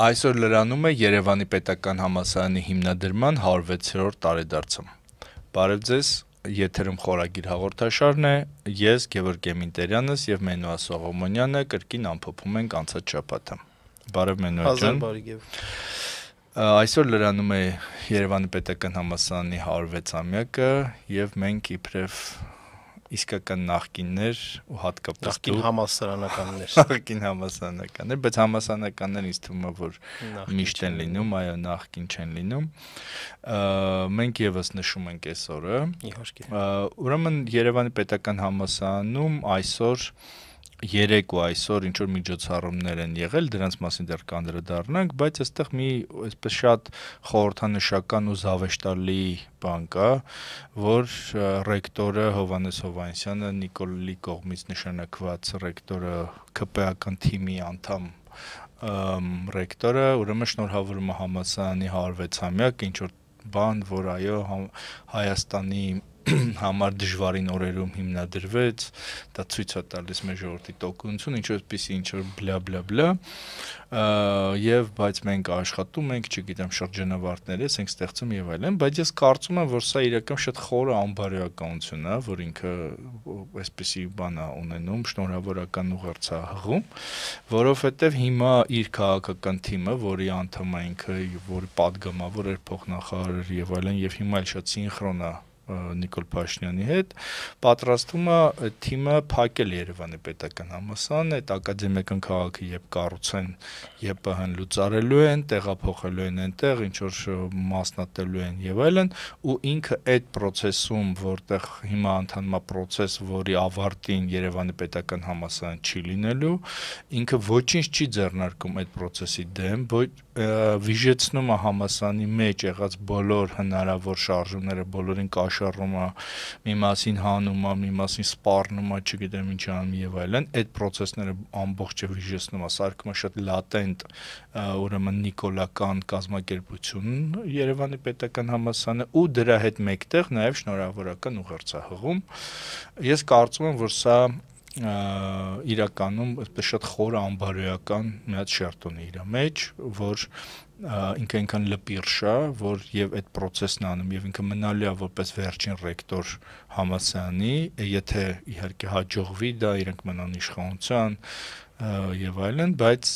Այսօր լրանում է Երևանի պետական համալսարանի հիմնադրման 106-րդ տարեդարձը։ Բարև ձեզ, եթերում խորագիր հաղորդաշարն է, ես Գևորգ Էմինտերյանս եւ Մենուա Սողոմոնյանը կրկին ամփոփում ենք անցած շաբաթը։ Բարև Մենուա ջան։ Այսօր լրանում է Երևանի պետական համալսարանի 106-ամյակը եւ մենք իբրև իսկական նախկիններ ու հատկապես նախկին համալսարանականներ, բայց համալսարանականներ ինձ թվում է, որ միշտ են լինում, այո, նախկին չեն լինում։ Մենք եւս նշում ենք այս օրը։ Իհարկե։ Ուրեմն Երևանի պետական համալսարանում այսօր երեկ ու այսօր ինչ որ միջոցառումներ են եղել, դրանց մասին դեռ կանդրադառնանք, բայց այստեղ մի այսպես շատ խորհրդանշական ու զավեշտալի բան կա, որ ռեկտորը Հովհաննես Հովհաննիսյանը, Նիկոլի կողմից նշանակված ռեկտորը ԿՊ-ական թիմի անդամ ռեկտորը, ուրեմն շնորհավորում է համալսարանի 106-ամյակը, ինչ որ բան, որ այո, Հայաստանի համար դժվարին օրերում հիմնադրվեց, դա ցույց է տալիս մեր ժողովրդի տոկունություն, ինչպեսի ինչ որ բլա բլա բլա, եւ բայց մենք աշխատում ենք, չգիտեմ, շրջանավարտներ ենք ստեղծում եւ այլն, բայց ես կարծում եմ, որ սա իրական շատ խորը անբարոյականություն է, որ ինքը այսպեսի բան է ունենում, շնորհավորական ուղերձ է հղում, որովհետեւ հիմա իր քաղաքական թիմը, որի անդամ է ինքը, որի падգամավոր էր փոխնախարար եւ այլն, եւ հիմա էլ շատ սինխրոն է Նիկոլ Փաշինյանի հետ, պատրաստում է այդ թիմը փակել Երևանի պետական համալսարանը, այդ ակադեմիական քաղաքը երբ կառուցեն, ԵՊՀ-ն լուծարելու են, տեղափոխելու են այնտեղ, ինչ որ մասնատելու են եւ այլն, ու ինքը այդ process-ում, որտեղ հիմա ընթանում է process, որի ավարտին Երևանի պետական համալսարան չի լինելու, ինքը ոչինչ չի ձեռնարկում այդ process-ի դեմ, վիժեցնում է համալսարանի մեջ եղած բոլոր հնարավոր շարժումները, բոլորին կաշառում է, մի մասին հանում է, մի մասին սպառնում է, չգիտեմ ինչ անում եւ այլն, այդ process-ները ամբողջը վիժեցնում է, սարքում է շատ լատենտ, ուրեմն նիկոլական կազմակերպություն Երևանի պետական համալսարանը ու դրա հետ մեկտեղ նաեւ շնորհավորական ուղերձ է հղում։ Ես կարծում եմ, որ սա իրականում այսպես շատ խորը անբարոյական մի հատ շերտ ունի իր մեջ, որ ինքը այնքան լպիրշ է, որ եւ այդ process-ն անում եւ ինքը մնալու է որպես վերջին ռեկտոր համալսարանի, եթե իհարկե հաջողվի դա, իրենք մնան իշխանության եւ այլն, բայց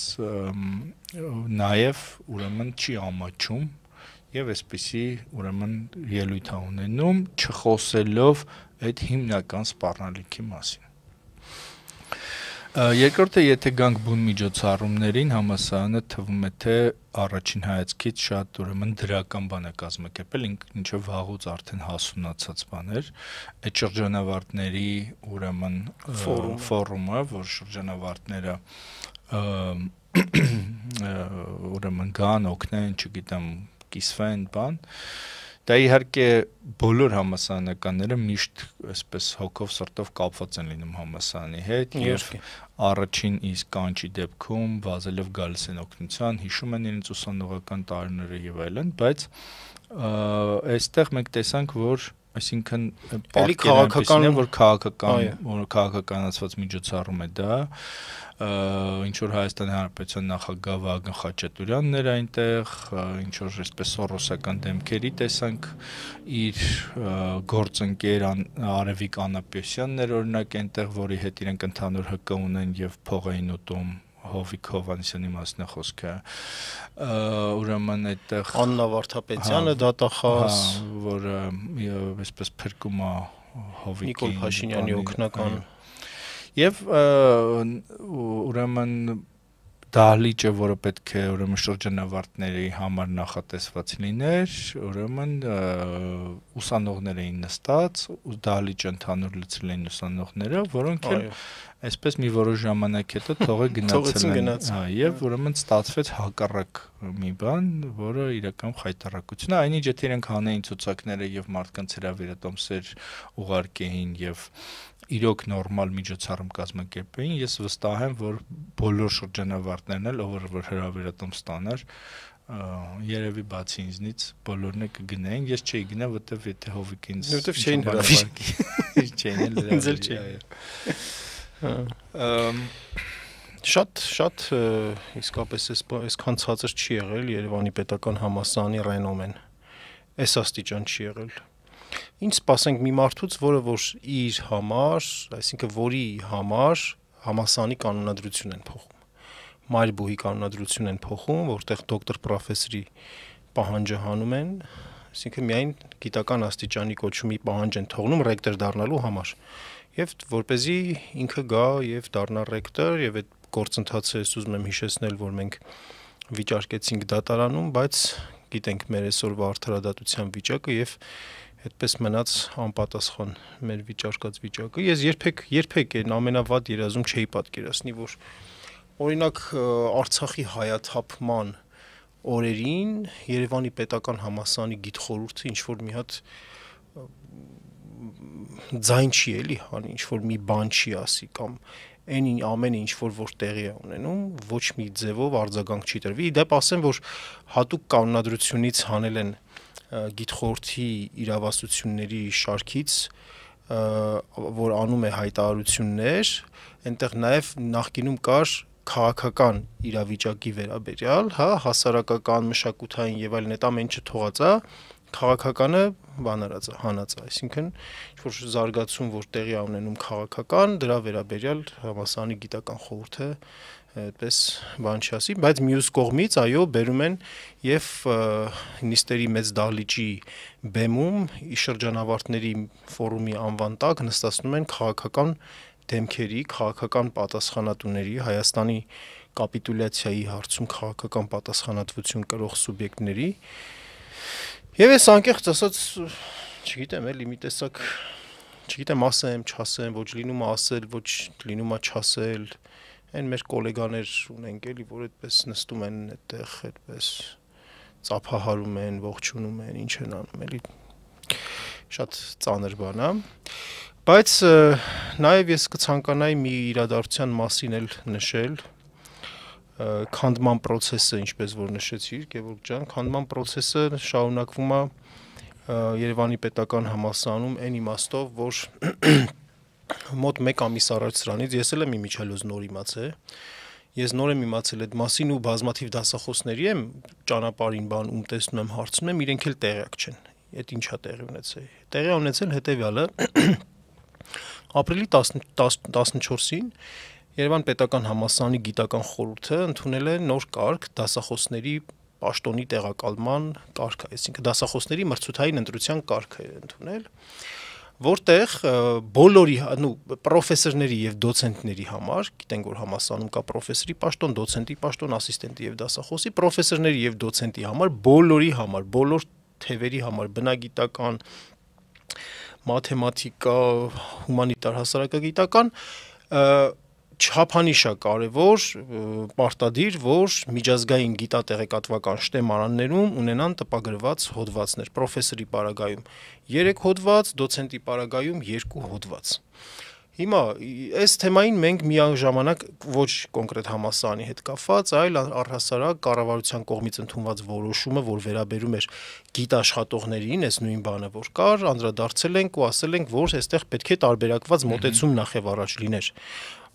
նաեւ ուրեմն չի ամաչում եւ այսպեսի ուրեմն ելույթ է ունենում, չխոսելով այդ հիմնական սպառնալիքի մասին։ Երկրորդը, եթե գանք բուն միջոցառումներին, համալսարանը թվում է թե առաջին հայացքից շատ ուրեմն դրական բան է կազմակերպել, ինչը վաղուց արդեն հասունացած բան էր, այդ շրջանավարտների ուրեմն ֆորումը, որ շրջանավարտները ուրեմն գան, օգնեն, չգիտեմ, կիսվեն, բան, դա իհարկե բոլոր համալսարանականները միշտ այսպես հոգով սրտով կապված են լինում համալսարանի հետ եւ առաջին իսկ կանչի դեպքում վազելով գալիս են օգնության, հիշում են իրենց ուսանողական տարիները եւ այլն, բայց այստեղ մենք տեսանք, որ այսինքն պատկերացնեմ, որ քաղաքականացված միջոցառում է դա, ինչ որ Հայաստանի Հանրապետության նախագահ Վահագն Խաչատուրյանն էր այնտեղ, ինչ որ այսպես սորոսական դեմքերի տեսանք, իր գործընկեր Արևիկ Անապյոսյանն էր օրինակ այնտեղ, որի հետ իրենք ընդհանուր ՀԿ ունեն եւ փող էին ուտում, Հովիկ Հովհաննիսյանի մասին է խոսքը, ուրեմն այդտեղ Աննա Վարդապետյանը դատախազ, որը այսպես փրկում է Հովիկին, Նիկոլ Փաշինյանի օգնական եւ ուրեմն դահլիճը, որը պետք է ուրեմն շրջանավարտների համար նախատեսված լիներ, ուրեմն ուսանողներ էին նստած, ու դահլիճը ընդհանուր լցրել էին ուսանողները, որոնք էլ այսպես մի որոշ ժամանակ հետո թողը գնացել են, եւ ուրեմն ստացվեց հակառակ մի բան, որը իրական խայտառակություն է, այնինչ եթե իրենք հանեին ցուցակները եւ մարդկանց հրավիրատոմսեր ուղարկեին եւ իրոք նորմալ միջոցառում կազմակերպեին, ես վստահ եմ, որ բոլոր շրջանավարտներն էլ, ով որ հրավիրատոմս ստանար, երևի բացի ինձնից բոլորն է կգնային, ես չէի գնա, որտեվ եթե Հովիկին որտեվ չէին հրավիրի, չէին էլ հրավիրի։ Շատ իսկապես այսքան ցածր չի եղել Երևանի պետական համալսարանի ռենոմեն։ Այս աստիճան չի եղել։ Ինչ սպասենք մի մարդուց, որը որ իր համար, այսինքն որի համար համալսարանի կանոնադրություն են փոխում։ Մայրբուհի կանոնադրություն են փոխում, որտեղ դոկտոր պրոֆեսորի պահանջը հանում են, այսինքն միայն գիտական աստիճանի կոչումի պահանջ են թողնում ռեկտոր դառնալու համար։ Եվ որպեսզի ինքը գա եւ դառնա ռեկտոր, եւ այդ գործընթացը ես ուզում եմ հիշեցնել, որ մենք վիճարկեցինք դատարանում, բայց գիտենք մեր այսօրվա արդարադատության վիճակը եւ այդպես մնաց անպատասխան մեր վիճարկած վիճակը։ Ես երբեք այն ամենավատ երազում չէի պատկերացնի, որ օրինակ Արցախի հայաթափման օրերին Երևանի պետական համալսարանի գիտխորհուրդը ինչ որ մի հատ ձայն չի էլի հանի, ինչ որ մի բան չի ասի կամ այն ամենը ինչ որ տեղի է ունենում, ոչ մի ձևով արձագանք չի տրվի։ Դեպ ասեմ, որ հատուկ կանոնադրությունից հանել են գիտխորհրդի իրավասությունների շարքից, որ անում է հայտարարություններ, այնտեղ նաև նախկինում կար քաղաքական իրավիճակի վերաբերյալ, հա, հասարակական, մշակութային եւ այլն, այդ ամեն ինչը թողած է, քաղաքականը բանարած է, հանած է, այսինքն ինչ-որ զարգացում, որ տեղի է ունենում քաղաքական, դրա վերաբերյալ համալսարանի գիտական խորհուրդը այդպես բան չի ասի, բայց մյուս կողմից այո, բերում են եւ նիստերի մեծ դահլիճի բեմում շրջանավարտների ֆորումի անվան տակ նստացնում են քաղաքական դեմքերի, քաղաքական պատասխանատուների, Հայաստանի կապիտուլյացիայի հարցում քաղաքական պատասխանատվություն կրող սուբյեկտների եւ ես անկեղծ ասած չգիտեմ էլի մի տեսակ չգիտեմ ասեմ, չասեմ, ոչ լինում է ասել, ոչ լինում է չասել, այն մեր գոլեգաներ ունենք էլի, որ այդպես նստում են այդտեղ, այդպես ծափահարում են, ողջունում են, ինչ են անում էլի, շատ ծանր բան է, բայց նաեւ ես կցանկանայի մի իրադարձության մասին էլ նշել, քանդման process-ը, ինչպես որ նշեցիր, Գևորգ ջան, քանդման process-ը շարունակվում է Երևանի պետական համալսարանում այն իմաստով, որ մոտ 1 ամիս առաջ սրանից ես էլ եմ իմիջիալոզ նոր իմացել։ Ես նոր եմ իմացել այդ մասին ու բազմաթիվ դասախոսների եմ ճանապարհին բան ում տեսնում եմ, հարցնում եմ, իրենք էլ տեղյակ չեն։ Այդ ինչա տեղի ունեցել։ Տեղի ունեցել հետեւյալը ապրիլի 14-ին Երևան պետական համալսարանի գիտական խորհուրդը ընդունել է նոր կարգ դասախոսների պաշտոնի տեղակալման կարգը, այսինքն դասախոսների մրցութային ընտրության կարգը է ընդունել, որտեղ բոլորի, պրոֆեսորների եւ դոցենտների համար, գիտենք որ համալսարանում կա պրոֆեսորի պաշտոն, դոցենտի պաշտոն, ասիստենտի եւ դասախոսի, պրոֆեսորների եւ դոցենտի համար, բոլորի համար, բոլոր թևերի համար, բնագիտական, մաթեմատիկա, հումանիտար հասարակագիտական չափանիշ է կարևոր, պարտադիր, որ միջազգային գիտատեղեկատվական շտեմարաններում ունենան տպագրված հոդվածներ, պրոֆեսորի պարագայում 3 հոդված, դոցենտի պարագայում 2 հոդված։ Հիմա այս թեմային մենք միաժամանակ ոչ կոնկրետ համալսարանի հետ կապված, այլ առհասարակ կառավարության կողմից ընդունված որոշումը, որ վերաբերում էր գիտաշխատողներին, այս նույն բանը որ կար, անդրադարձել ենք ու ասել ենք, որ այստեղ պետք է տարբերակված մոտեցում նախ եւ առաջ լիներ։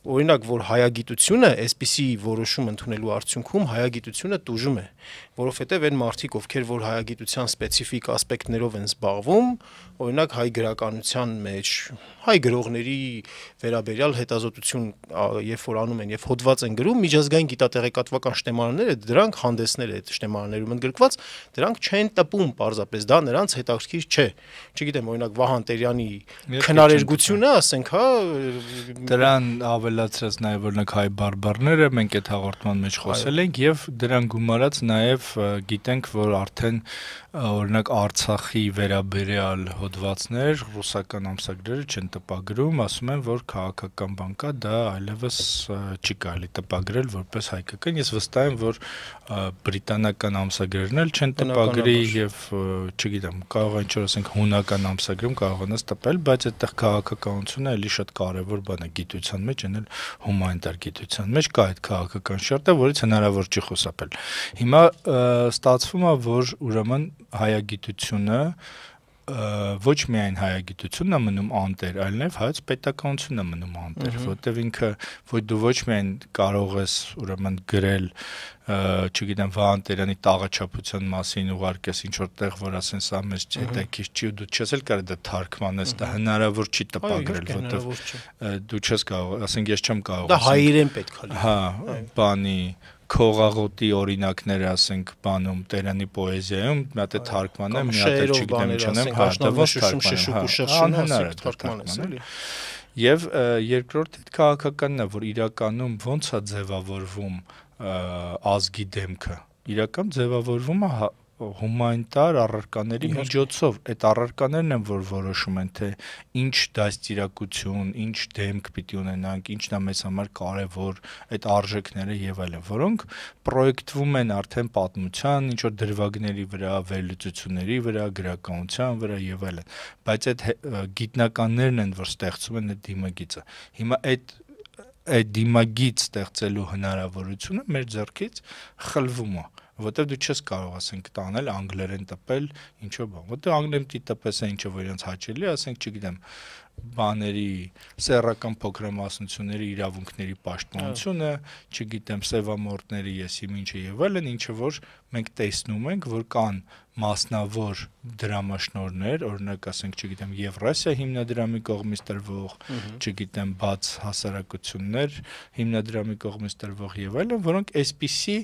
Օրինակ, որ հայագիտությունը այսպիսի որոշում ընդունելու արդյունքում հայագիտությունը տուժում է, որովհետև այն մարդիկ, ովքեր որ հայագիտության սպეციფიկ ասպեկտներով են զբաղվում, օրինակ հայ գրականության մեջ, հայ գրողների վերաբերյալ հետազոտություն, երբ որ անում են եւ հոդված են գրում, միջազգային գիտատեղեկատվական շտեմարանները դրանք հանդեսներ այդ շտեմարաններում ընդգրկված, դրանք չեն տպում պարզապես, դա նրանց հետաքրքիր չէ։ Չգիտեմ, օրինակ Վահան Տերյանի քնարերգությունը, ասենք, հա, դրան ավելացրած նաև օրինակ հայ բարբառները մենք այդ հաղորդման մեջ խոսել ենք եւ դրան գումարած նաև գիտենք որ արդեն օրինակ Արցախի վերաբերյալ հոդվածներ ռուսական ամսագրերը չեն տպագրում, ասում են որ քաղաքական բան կա, դա այլևս չի կարելի տպագրել որպես հայկական։ Ես վստահ եմ որ բրիտանական ամսագրերն էլ չեն տպագրի եւ չգիտեմ, կարող է ինչ-որ ասենք հունական ամսագրում կարողանաս տպել, բայց այդտեղ քաղաքականությունը էլի շատ կարեւոր բան է գիտության մեջ, այն էլ հումանիտար գիտության մեջ կա այդ քաղաքական շերտը, որից հնարավոր չի խուսափել։ Հիմա ստացվում է, որ ուրեմն հայագիտությունը ոչ միայն հայագիտությունն է մնում անտեր, այլ նաև հայոց պետականությունն է մնում անտեր, որտեղ ինքը դու ոչ միայն կարող ես ուրեմն գրել, չգիտեմ, Վահան Տերյանի տաղաչափության մասին ուղարկես ինչ որտեղ, որ ասեն սա մեզ հետաքրքիր չի, ու դու չես էլ կարող դա թարգմանես, դա հնարավոր չի տպագրել, որտեղ դու չես կարող, ասենք ես չեմ կարող։ Դա հայերեն պետք է լինի։ Հա, բանի Քողաղոտի օրինակները, ասենք, բանում Տերյանի պոեզիայում մի հատ է թարգմանեմ, մի հատ է չգիտեմ ինչ անեմ, հա, դա ոնց թարգմանեմ։ Եվ երկրորդ այդ քաղաքականն է, որ իրականում ոնց է ձևավորվում ազգի դեմքը։ Իրական ձևավորվում է հումանիտար առարկաների միջոցով, այդ առարկաներն են, որ որոշում են, թե ինչ դաստիարակություն, ինչ դեմք պիտի ունենանք, ինչն է մեզ համար կարևոր, այդ արժեքները եւ այլն, որոնք պրոյեկտվում են արդեն պատմության, ինչ որ դրվագների վրա, վերլուծությունների վրա, գրականության վրա եւ այլն, բայց այդ գիտնականներն են, որ ստեղծում են այդ դիմագիծը։ Հիմա այդ դիմագիծ ստեղծելու հնարավորությունը մեր ձեռքից խլվում է, որտեղ դու չես կարող, ասենք, տանել անգլերեն տպել ինչո բան, որտեղ անգլերեն տպես է ինչը որ իրենց հաճելի, ասենք, չգիտեմ, բաների սեռական փոքրամասնությունների իրավունքների պաշտպանությունը, չգիտեմ, սևամորտների եսիմ ինչը եւ այլն, ինչը որ մենք տեսնում ենք, որ կան մասնավոր դրամաշնորհներ, օրինակ ասենք, չգիտեմ, Եվրասիա հիմնադրամի կողմից տրվող, չգիտեմ, բաց հասարակություններ հիմնադրամի կողմից տրվող եւ այլն, որոնք այսպիսի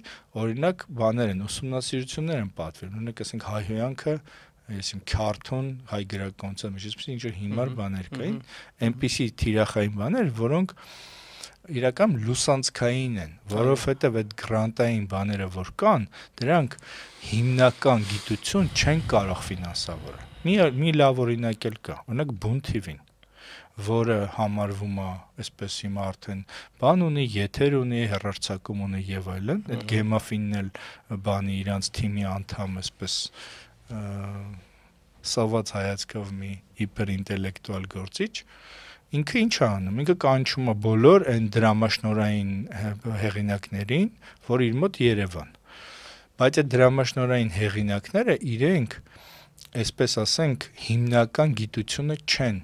օրինակ բաներ են, ուսումնասիրություններ են պատվիրում, օրինակ ասենք հայհոյանքը, այսինքն քարթուն հայ գրականության մեջ, այսպես ինչ որ հիմար բաներ կային, այնպիսի թիրախային բաներ, որոնք իրական լուսանցքային են, որովհետև այդ գրանտային բաները որ կան, դրանք հիմնական գիտություն չեն կարող ֆինանսավորել։ Մի լավ օրինակ էլ կա, օրինակ Բուն TV-ն, որը համարվում է, այսպես հիմա արդեն բան ունի, եթեր ունի, հեռարձակում ունի եւ այլն, այդ Գեմաֆինն էլ բանի իրանց թիմի անդամ, այսպես սաված հայացքով մի հիպերինտելեկտուալ գործիչ, ինքը ինչ է անում, ինքը կանչում է բոլոր այն դրամաշնորային հեղինակներին, որ իր մոտ Երևան, բայց այդ դրամաշնորային հեղինակները իրենք, այսպես ասենք, հիմնական գիտությունը չեն,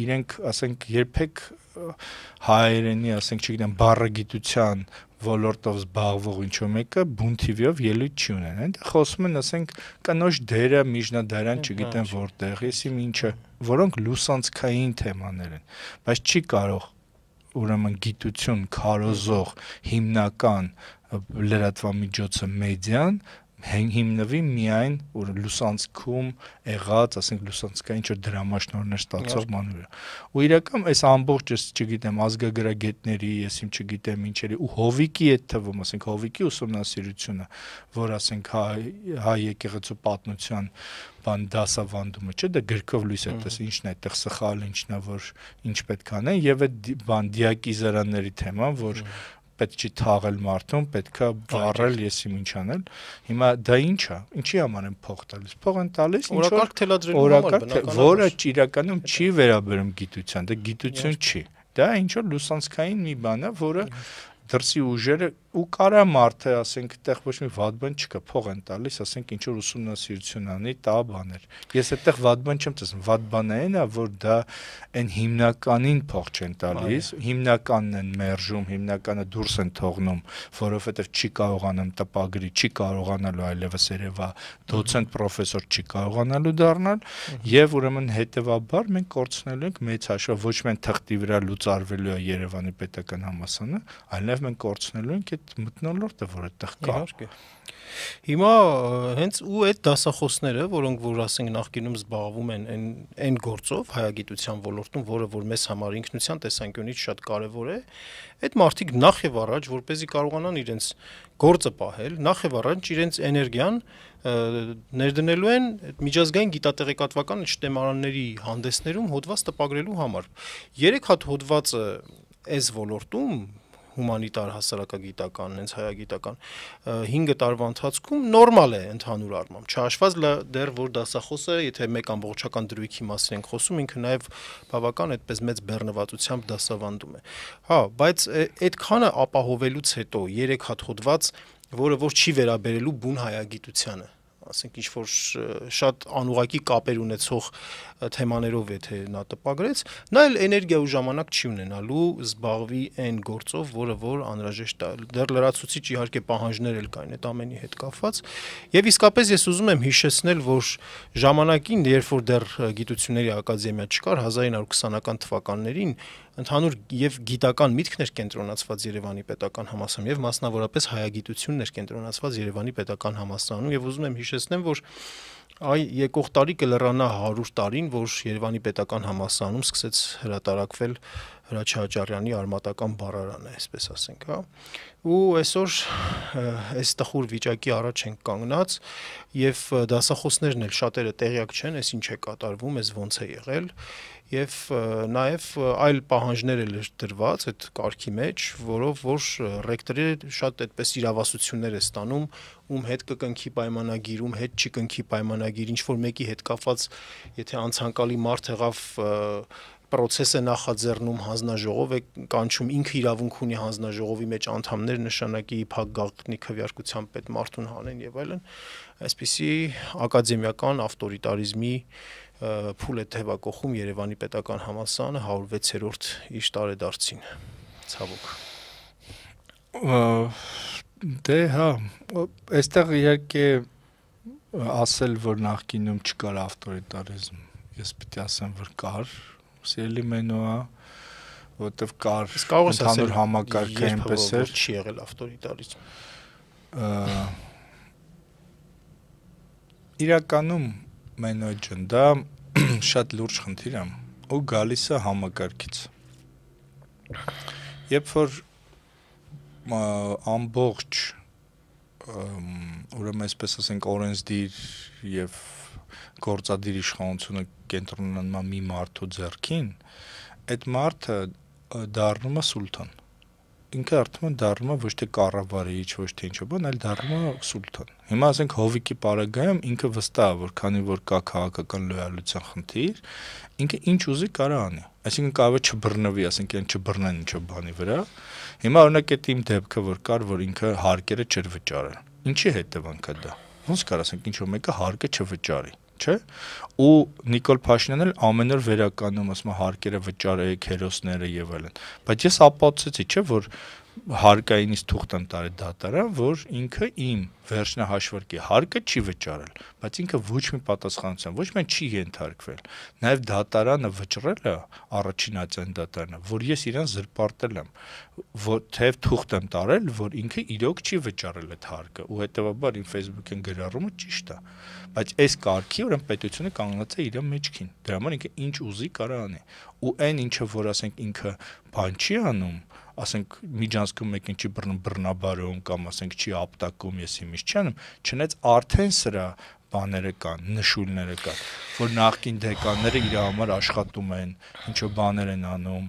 իրենք, ասենք, երբեք հայերենի, ասենք, չգիտեմ, բառագիտության ոլորտով զբաղվող ինչ-որ մեկը Բուն TV-ով ելույթ չի ունեն։ Այնտեղ խոսում են, ասենք, կնոջ դերը միջնադարյան, չգիտեմ որտեղ, եսիմ ինչը, որոնք լուսանցքային թեմաներ են, բայց չի կարող ուրեմն գիտություն քարոզող հիմնական լրատվամիջոցը մեդիան հիմնվի միայն լուսանցքում եղած, ասենք լուսանցքային ինչ-որ դրամաշնորհներ ստացող բաները։ Ու իրական այս ամբողջ, չգիտեմ, ազգագրագետների, ես իմ չգիտեմ ինչերի ու Հովիկի այդ թվում, ասենք Հովիկի ուսումնասիրությունը, որ ասենք հայ եկեղեցու պատմության բան դասավանդումը, չէ՞, դա գրքով լույս է տես, ինչն է այդտեղ սխալ, ինչն է որ ինչ պետք է անեն, եւ այդ բան դիակիզարանների թեման, որ պետք չի թաղել մարդուն, պետքա վառել, եսիմ ինչ անել։ Հիմա դա ի՞նչ է։ Ինչի համար են փող տալիս։ Փող են տալիս ինչ որ օրակարգ թելադրելու համար, բնականաբար, որը իրականում չի վերաբերում գիտության, դա գիտություն չի։ Դա ինչ որ լուսանցքային մի բան է, որը դրսի ուժերը ու կարա մարդը, ասենք, այդտեղ ոչ մի վատ բան չկա, փող են տալիս, ասենք, ինչ որ ուսումնասիրություն անի, տա բաներ։ Ես այդտեղ վատ բան չեմ տեսնում, վատ բանը այն է, որ դա այն հիմնականին փող չեն տալիս, հիմնականն են մերժում, հիմնականը դուրս են թողնում, որովհետև չի կարողանում տպագրի, չի կարողանալու այլևս երևա դոցենտ պրոֆեսոր չի կարողանալու դառնալ, եւ ուրեմն հետեւաբար մենք կորցնելու ենք մեծ հաշվով ոչ միայն թղթի վրա լուծարվելու է Երևանի պետական համալսարանը, այլև մենք կորցնելու ենք մթնոլորտը, որ այդտեղ կա։ Հիմա հենց ու այդ դասախոսները, որոնք որ ասենք նախկինում զբաղվում են այն գործով հայագիտության ոլորտում, որը որ մեզ համար ինքնության տեսանկյունից շատ կարևոր է, այդ մարդիկ նախ եւ առաջ, որպեսզի կարողանան իրենց գործը պահել, նախ եւ առաջ իրենց էներգիան ներդնելու են միջազգային գիտատեղեկատվական շտեմարանների հանդեսներում հոդված տպագրելու համար։ 3 հատ հոդվածը այս ոլորտում հումանիտար հասարակագիտական, հենց հայագիտական 5 տարվա ընթացքում նորմալ է ընդհանուր առմամբ։ Չհաշված դեռ որ դասախոսը, եթե մեկ ամբողջական դրույթի մասին ենք խոսում, ինքը նաև բավական այդպես մեծ բեռնվածությամբ դասավանդում է։ Հա, բայց այդքանը ապահովելուց հետո 3 հատ հոդված, որը որ չի վերաբերելու բուն հայագիտությանը, ասենք ինչ որ շատ անուղակի կապեր ունեցող թեմաներով եթե նա տպագրեց, նա էլ էներգիա ու ժամանակ չի ունենալու զբաղվի այն գործով, որը որ անհրաժեշտ է։ Դեռ լրացուցիչ իհարկե պահանջներ էլ կային այդ ամենի հետ կապված։ Եվ իսկապես ես ուզում եմ հիշեցնել, որ ժամանակին, երբ որ դեռ գիտությունների ակադեմիա չկար 1920-ական թվականներին, ընդհանուր եւ գիտական միտքներ կենտրոնացված Երևանի պետական համալսարանում եւ մասնավորապես հայագիտություններ կենտրոնացված Երևանի պետական համալսարանում եւ ուզում եմ հիշեցնեմ, որ եկող տարի կլրանա 100 տարին, որ Երևանի պետական համալսարանում սկսեց հրատարակվել Հրաչյա Աճարյանի արմատական բառարանը, այսպես ասենք, հա։ Ու այսօր այս տխուր վիճակի առաջ ենք կանգնած եւ դասախոսներն էլ շատերը տեղյակ չեն, այս ինչ է կատարվում, այս ոնց է եղել եւ նաեւ այլ պահանջներ էլ դրված այդ կարգի մեջ, որով որ ռեկտորը շատ այդպես իրավասություններ է ստանում, ում հետ կկնքի պայմանագիր, ում հետ չի կնքի պայմանագիր, ինչ որ մեկի հետ կապված, եթե անցանկալի մարդ եղավ process է նախաձեռնում, հանձնաժողով է կանչում, ինքը իրավունք ունի հանձնաժողովի մեջ անդամներ նշանակի, փակ գաղտնի քվեարկության պետ մարդուն հանեն եւ այլն, այսպիսի ակադեմիական ավտորիտարիզմի փուլ է թևակողում Երևանի պետական համալսարանը 106-րդ իր տարեդարձին, ցավոք։ Դե հա, այստեղ իհարկե ասել, որ նախկինում չկար ավտորիտարիզմ, ես պիտի ասեմ, որ կար, սիրելի մենուա, որտեվ կար ընդհանուր համակարգը այնպես էր, չի եղել ավտորիտարիզմ։ Իրականում մենուա ջան, դա շատ լուրջ խնդիր է ու գալիս է համակարգից։ Երբ որ ամբողջ ուրեմն այսպես ասենք օրենսդիր եւ գործադիր իշխանությունը կենտրոնանում է մի մարդու ձեռքին, այդ մարդը դառնում է սուլթան։ Ինքը արդեն դառնում է ոչ թե կառավարիչ, ոչ թե ինչ-որ բան, այլ դառնում է սուլթան։ Հիմա ասենք Հովիկի պարագայում ինքը վստահ է, որ քանի որ կա քաղաքական լոյալության խնդիր, ինքը ինչ ուզի կարա անի։ Այսինքն կարող է չբռնվի, ասենք այն չբռնեն ինչ-որ բանի վրա։ Հիմա օրինակ այդ իմ դեպքը որ կար, որ ինքը հարկերը չէր վճարել։ Ինչի հետևանքա դա։ Ոնց կար ասենք ինչ-որ մեկը հարկը չվճարի, չէ՞։ Ու Նիկոլ Փաշինյանն էլ ամեն օր վերականգնում ասում է հարկերը վճարեք, հերոսները եւ այլն։ Բայց ես ապացուցեցի, չէ՞, որ հարկայինից թուղթ եմ տարել դատարան, որ ինքը իմ վերջնահաշվարկի հարկը չի վճարել, բայց ինքը ոչ մի պատասխանատվության, ոչ մի չի ենթարկվել։ Նաև դատարանը վճռել է առաջինացիան դատարանը, որ ես իրան զրպարտել եմ, որ թեև թուղթ եմ տարել, որ ինքը իրոք չի վճարել այդ հարկը, ու հետեւաբար իմ Facebook-ին գրառումը ճիշտ է։ Բայց այս կարգի ուրեմն պետությունը կանգնած է իր մեջքին։ Դրա համար ինքը ինչ ուզի կարա անի։ Ու այն ինչը որ ասենք ինքը բան չի անում, ասենք միջանցքում մեկին չի բռնաբարում կամ ասենք չի ապտակում, ես իմիջ չի անում, չնայած արդեն սրա բաները կան, նշույլները կան, որ նախկին դեկանները իր համար աշխատում են, ինչ-որ բաներ են անում,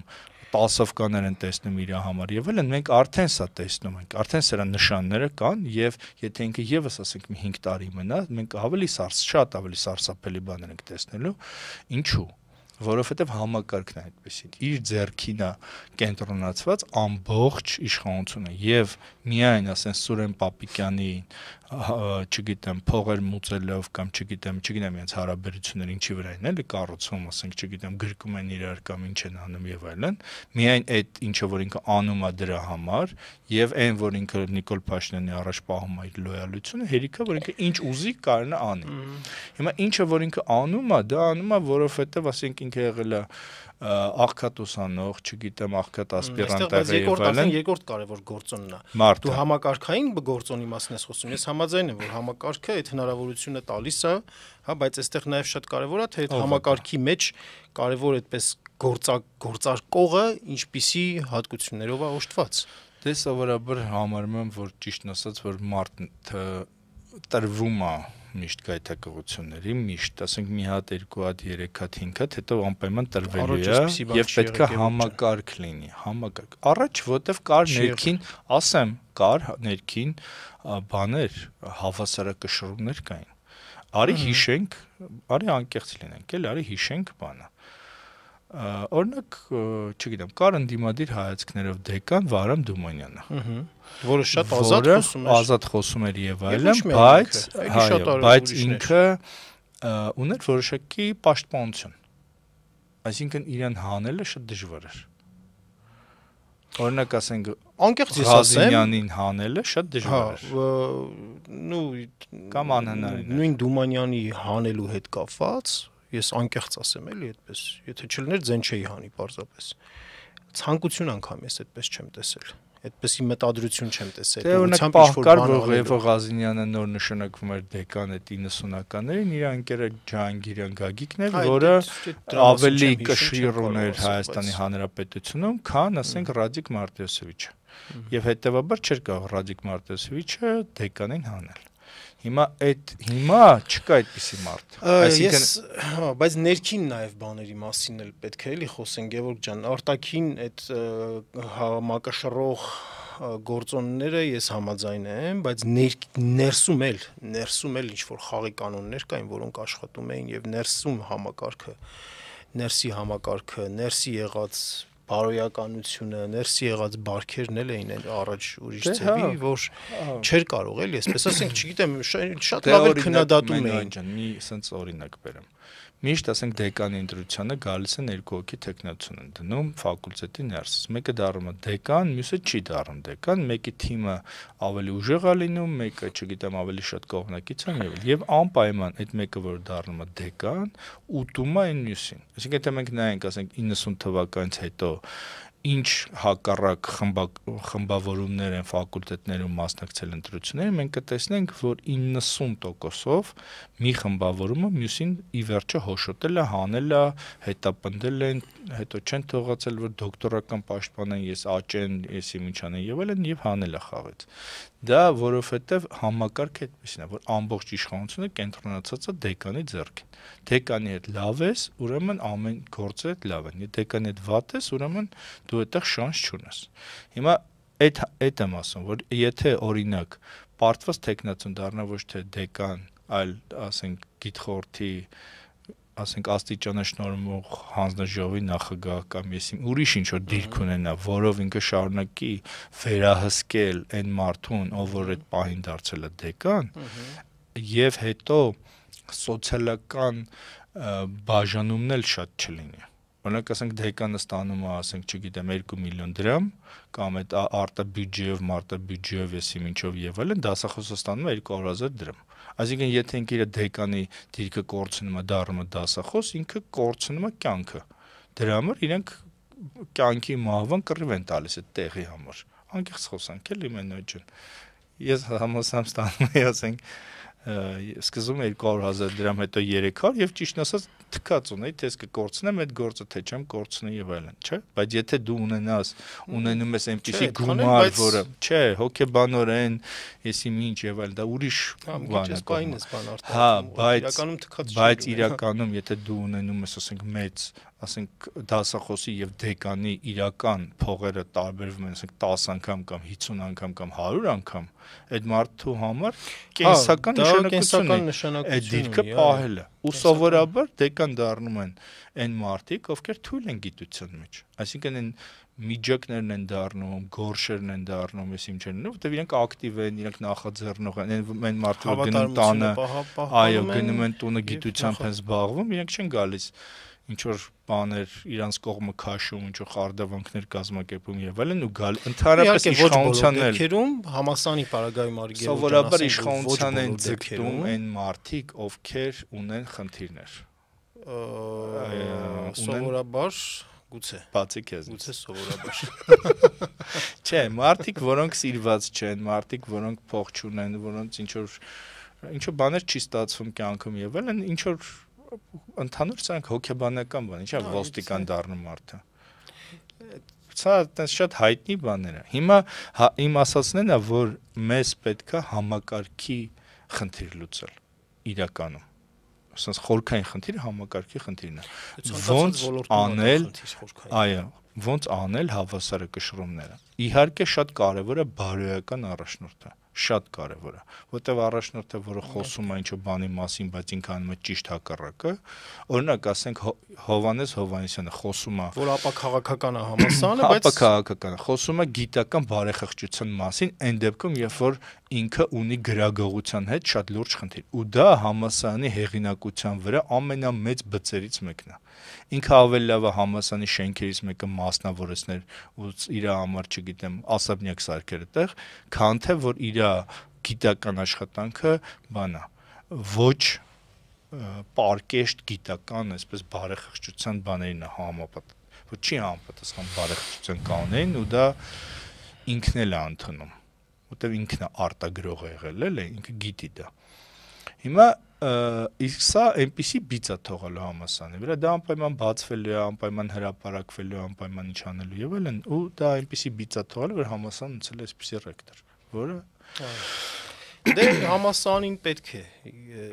պասովկաներ են տեսնում իր համար եւ այլն, մենք արդեն սա տեսնում ենք, արդեն սրա նշանները կան եւ եթե ինքը եւս ասենք մի 5 տարի մնա, մենք շատ ավելի սարսափելի բաներ ենք տեսնելու, ինչու, որովհետեւ համակարգն է այդպեսին, իր ձեռքին է կենտրոնացված ամբողջ իշխանությունը եւ միայն ասեն Սուրեն Պապիկյանի չգիտեմ փողեր մուծելով կամ չգիտեմ իրենց հարաբերությունները ինչի վրա են էլի կառուցվում, ասենք չգիտեմ գրկում են իրար կամ ինչ են անում եւ այլն, միայն այդ ինչը որ ինքը անում է դրա համար եւ այն որ ինքը Նիկոլ Փաշինյանի առաջ պահում է իր լոյալությունը, հերիքա որ ինքը ինչ ուզի կարողանա անի։ Հիմա ինչը որ ինքը անում է, դա անում է, որովհետեւ ասենք ինքը եղել է աղքատ ուսանող, չգիտեմ, աղքատ ասպիրանտ եւ այլն։ Երկրորդ կարևոր գործոնն է։ Դու համակարգային գործոնի մասն ես խոսում։ Ես համաձայն եմ, որ համակարգը այդ հնարավորությունը տալիս է, հա, բայց այստեղ նաեւ շատ կարևոր է, թե այդ համակարգի մեջ կարևոր այդպես գործարկողը ինչպիսի հատկություններով է օժտված։ Դե սովորաբար համարում եմ, որ ճիշտն ասած, որ մարդը տրվում է միշտ գայթակղությունների, միշտ, ասենք մի հատ, երկու հատ, 3 հատ, 5 հատ, հետո անպայման տրվելու է եւ պետք է համակարգ լինի, համակարգ։ Առաջ որտեվ կար ներքին, ասեմ, կար ներքին բաներ, հավասարակշռումներ կային։ Արի հիշենք, արի անկեղծ լինենք, էլի, արի հիշենք բանը։ Օրինակ, չգիտեմ, կար ընդդիմադիր հայացքներով դեկան Վարամ Դումանյանը, որը շատ ազատ խոսում էր եւ այլն, բայց ինքը ուներ որոշակի պաշտպանություն, այսինքն իրեն հանելը շատ դժվար էր։ Օրինակ ասենք անկեղծ ես ասեմ, Ղազինյանին հանելը շատ դժվար էր։ Կամ անհնարին էր։ Նույն Դումանյանի հանելու հետ կապված, ես անկեղծ ասեմ էլի այդպես, եթե չլիներ ձեն չէի հանի պարզապես։ Ցանկություն անգամ ես այդպես չեմ տեսել։ Այդպեսի մտադրություն չեմ տեսել։ Դե օրինակ պահկար, որ Ղևո Ղազինյանը նոր նշանակվում էր դեկան այդ 90-ականներին, իր ընկերը Ջահանգիրյան Գագիկն էր, որը ավելի կշիռ ուներ Հայաստանի Հանրապետությունում, քան ասենք Ռադիկ Մարտիրոսյանը։ Եվ հետեւաբար չէր կարող Ռադիկ Մարտիրոսյանը դեկանին хаնել։ Հիմա չկա այդպիսի մարդ։ Այսինքն, բայց ներքին նաև բաների մասին էլ պետք է էլի խոսենք, Գևորգ ջան, արտաքին այդ մակաշռող գործոնները ես համաձայն եմ, բայց ներսում էլ ինչ որ խաղի կանոններ կային, որոնք աշխատում էին եւ ներսի համակարգը, ներսի եղած բարոյականությունը, ներսի եղած բարքերն էլ էին առաջ ուրիշ ծավի, որ չէր կարող էլի, այսպես ասենք, չգիտեմ, շատ լավ էր քննադատում էին։ Մի sense օրինակ բերեմ։ Միշտ ասենք դեկանի ընտրությանը գալիս են երկու հոգի տեխնացուն են դնում ֆակուլտետի ներսից։ Մեկը դառնում է դեկան, մյուսը չի դառնում դեկան, մեկի թիմը ավելի ուժեղ է լինում, մեկը, չգիտեմ, ավելի շատ կողմնակից է եւ անպայման այդ մեկը, որ դառնում է դեկան, ուտում է այն մյուսին։ Այսինքն եթե մենք նայենք, ասենք 90 թվականից հետո ինչ հակառակ խմբավորումներ են ֆակուլտետներում մասնակցել ընտրություններին, մենք կտեսնենք, որ 90%-ով մի խմբավորումը մյուսին ի վերջո հոշոտել է, հանել է, հետապնդել են, հետո չեն թողացել, որ դոկտորական պաշտպան են, ես աճեն, ես իմիջան են եւ այլն եւ հանել է խաղից։ Դա որովհետեւ համակարգը այդպեսին է, որ ամբողջ իշխանությունը կենտրոնացած է դեկանի ձեռքին։ Դեկանի հետ լավ ես, ուրեմն ամեն գործը հետ լավ են։ Եթե դեկանի հետ վատ ես, ուրեմն դու այդտեղ շանս չունես։ Հիմա այդ եմ ասում, որ եթե օրինակ պարտված տեխնացուն դառնա ոչ թե դեկան, այլ ասենք գիտխորհրդի, ասենք աստիճանաշնորհող հանձնաժողովի նախագահ կամ եսիմ ուրիշ ինչ որ դիրք ունենա, որով ինքը շարունակի վերահսկել այն մարդուն, ով որ այդ պահին դարձել է դեկան, եւ հետո սոցիալական բաժանումն էլ շատ չլինի։ Օրինակ ասենք դեկանը ստանում է, ասենք, չգիտեմ, 2 միլիոն դրամ կամ այդ արտաբյուջեով, մարտաբյուջեով եսի ինչով եւ այլն, դասախոսը ստանում է 200,000 դրամ։ Այսինքն եթե ինքը իր դեկանի դիրքը կորցնում է, դառնում է դասախոս, ինքը կորցնում է կյանքը։ Դրա համար իրենք կյանքի մահվան կռիվ են տալիս այդ տեղի համար։ Անկեղծ խոսանք էլի մենոջ ջան։ Ես համոզամ ստանում եմ, ասենք սկզբում 200,000 դրամ, հետո 300 եւ ճիշտ ասած թքած ունեի, թե ես կկորցնեմ այդ գործը, թե չեմ կորցնի եւ այլն, չէ՞։ Բայց եթե դու ունենում ես այնպիսի գումար, որը, չէ, հոգեբանորեն, եսի ինչ եւ այլն, դա ուրիշ բան է։ Հա, բայց իրականում եթե դու ունենում ես, ասենք, մեծ, ասենք, դասախոսի եւ դեկանի իրական փողերը տարբերվում են, ասենք, 10 անգամ կամ 50 անգամ կամ 100 անգամ, այդ մարդու համար կենսական նշանակություն է այդ դիրքը պահելը։ Ու սովորաբար դեկան դառնում են այն մարդիկ, ովքեր թույլ են գիտության մեջ։ Այսինքն այն միջակներն են դառնում, գորշերն են դառնում, ես ինչ են, որտեղ իրենք ակտիվ են, իրենք նախաձեռնող են, այն մարդը գնում տանը, այո, գնում են տունը գիտությամբ են զբաղվում, իրենք չեն գալիս ինչ որ բաներ իրանց կողմը քաշում, ինչ որ խարդավանքներ կազմակերպում եւ այլն ու գալ ընդհանրապես իշխանության էլ համասանի պարագայում արի սովորաբար իշխանության են ձգտում այն մարդիկ, ովքեր ունեն խնդիրներ։ Սովորաբար գուցե բացի քեզ գուցե սովորաբար չէ, մարդիկ, որոնք սիրված չեն, մարդիկ, որոնք փող չունեն, որոնց ինչ որ բաներ չի ստացվում կյանքում եւ այլն, ինչ որ ընդհանուր ցանկ հոգեբանական բան, ինչա ոստիկան դառնում մարդը։ Սա այդպես շատ հայտնի բաներ է։ Հիմա իմ ասածն է, որ մեզ պետքա համակարգի խնդիր լուծել իրականում։ Ասես խորքային խնդիրը համակարգի խնդիրն է։ Ոնց անել, այո, ոնց անել հավասարակշռումները։ Իհարկե շատ կարևոր է բարոյական առաջնորդը։ շատ կարևոր է, որտեղ առաջնորդը, որը խոսում է ինչ-որ բանի մասին, բայց ինքը անում է ճիշտ հակառակը, օրինակ ասենք Հովհաննես Հովհաննիսյանը խոսում է, որ ապա քաղաքական է համալսարանը, բայց ապա քաղաքական է, խոսում է գիտական բարեխղճության մասին, այն դեպքում, երբ որ ինքը ունի գրագողության հետ շատ լուրջ խնդիր, ու դա համալսարանի հեղինակության վրա ամենամեծ բծերից մեկն է։ Ինքը ավելի լավ է համալսարանի շենքերից մեկը մասնավորեցներ ու իր համար, չգիտեմ, ասաբնյակ սարքեր այդտեղ, քան թե որ իր գիտական աշխատանքը բանա ոչ պարկեշտ գիտական, այսպես բարեխղճության բաներին է որ չի համապատասխան բարեխղճության կանոններին ու դա ինքն էլ է ընդունում, որտեղ ինքն է արտագրող եղել, էլի, ինքը գիտի դա։ Հիմա իսկ սա այնպիսի բիծ է թողելու համալսարանի վրա, դա անպայման բացվելու է, անպայման հրապարակվելու է, անպայման ինչ անելու եւ այլն, ու դա այնպիսի բիծ է թողելու, որ համալսարանը ունեցել է այսպիսի ռեկտոր, որը դե համալսարանին պետք է,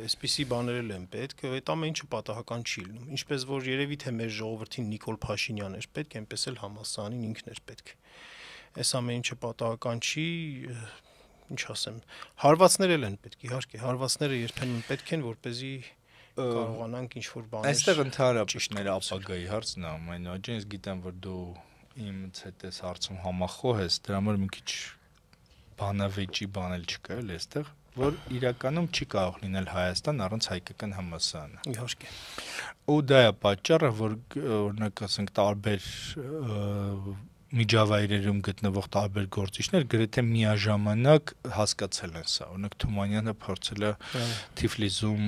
այսպիսի բաներ են պետք, այդ ամեն ինչը պատահական չի լինում, ինչպես որ երևի թե մեր ժողովրդին Նիկոլ Փաշինյանն էր պետք, այնպես էլ համալսարանին ինքն էր պետք։ Այս ամեն ինչը պատահական չի, ինչ ասեմ, հարվածներ են պետք, իհարկե, հարվածները երբեմն պետք են, որպեսզի կարողանանք ինչ-որ բաներ։ Այստեղ ընդհանրապես մեր ապագայի հարցն է, այնուհետև ես գիտեմ, որ դու ինձ հետ ես հարցում համախոհ ես, դրա համար մի քիչ բանավեճի բան էլ չկա, էլ այստեղ, որ իրականում չի կարող լինել Հայաստան առանց հայկական համալսարանը։ Իհարկե։ Ու դա է պատճառը, որ օրինակ ասենք տարբեր միջավայրերում գտնվող տարբեր գործիչներ գրեթե միաժամանակ հասկացել են սա։ Օրինակ Թումանյանը փորձել է Թիֆլիսում